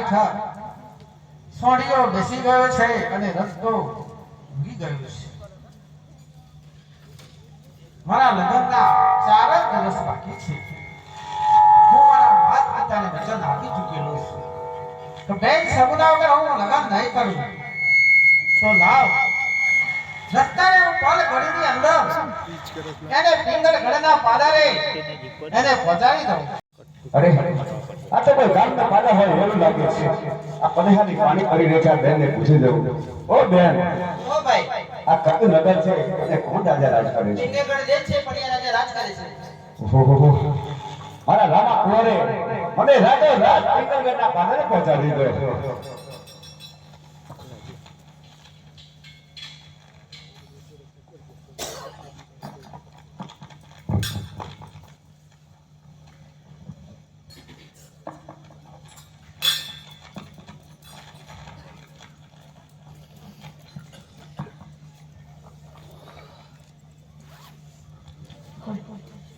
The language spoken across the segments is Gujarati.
હેઠળ સોડિયો બેસી ગયો છે અને રસ્તો ભૂલી ગયો છે. મારા લગ્નના 4 જ દિવસ બાકી છે. હું મારા માતા પિતાને વચન આપી ચૂકેલો છું તો બેન સગુના વગર હું લગ્ન નહીં કરું. તો લાવ રસ્તાને હું પલ ઘડીની અંદર એને પિંગળ ગળના પાદરે એને પહોંચાડી દઉં. અરે આ તો કોઈ ગામના પાડા હોય એવું લાગે છે. આ પનેહાની પાણી કરી રેખા બેનને પૂછી દઉં. ઓ બેન, ઓ ભાઈ, આ કયું નગર છે અને કોણ રાજા રાજ કરે છે? પિંગળ દેશ છે પણ એ રાજા રાજ કરે છે. ઓહો, મારા રામા કુંવરે મને રાજો રાજ પિંગલગઢના પાદરે પહોંચાડી દીધો.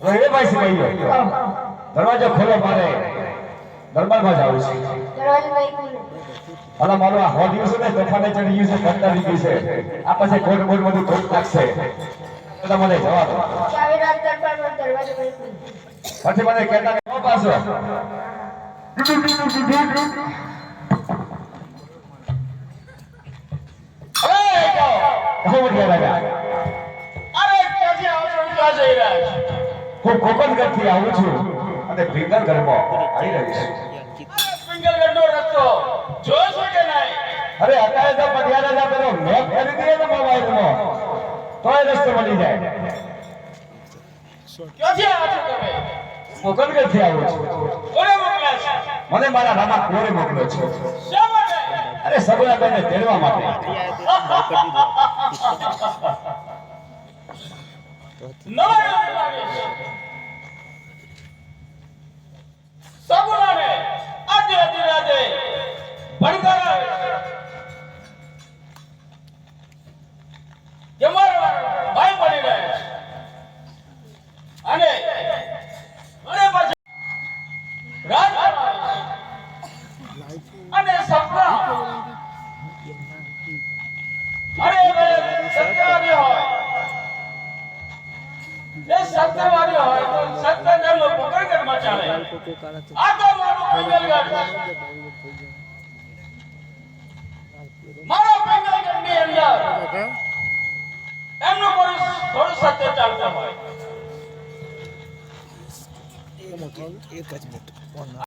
એ ભાઈ સિપાહીઓ, દરવાજો ખોલો, મારે દરબારમાં જાવું છે. દરવાજો નહીં ખુલે. અલા મારો આ હોડિયું છે ને તોફાને ચડી ગયું છે, કંટાળી ગયું છે. આ પછી કોટ કોટ બધું તોડ નાખશે. એટલે મને જવા દો. ચાવી રાત દરબારમાં દરવાજો નહીં ખુલે. પછી મને કહેતા કે નો પાછો. અરે જાઓ. હું ગયા રાજા. અરે ક્યાંથી આવો છો? ક્યાં જઈ રહ્યા છો? હું કોકણગઢથી આવું છું અને પિંગલગઢમાં આવી રહ્યો છું. પિંગલગઢનો રસ્તો જોયો છો કે નહીં? અરે અત્યારે તો પટિયાલા જા પેલો મેપ કરી દઈએ ને મોબાઈલમાં તોય રસ્તો મળી જાય. ક્યાંથી આવો છો તમે? કોકણગઢથી આવું છું. કોને મોકલ્યા છે? મને મારા રામા કુંવરે મોકલ્યો છે. શા માટે? અરે સગુણાબેનને તેડવા માટે. નવાઈ લાગે છે. સગુણાને આજે અધિરાજે ભડકાયા કે મારા ભાઈ બની રહ્યા છે અને પાછા રાજ અને સપના અરે સત્યવાદી હોય એ સત્યવાદી હોય તો સત્યને લોકો પકડમાં ચાલે. આ તો મારું પિંગલગઢ, મારા પિંગલગઢની અંદર એમનું કોઈ થોડું સત્ય ચાલતું હોય. એક જ મિનિટ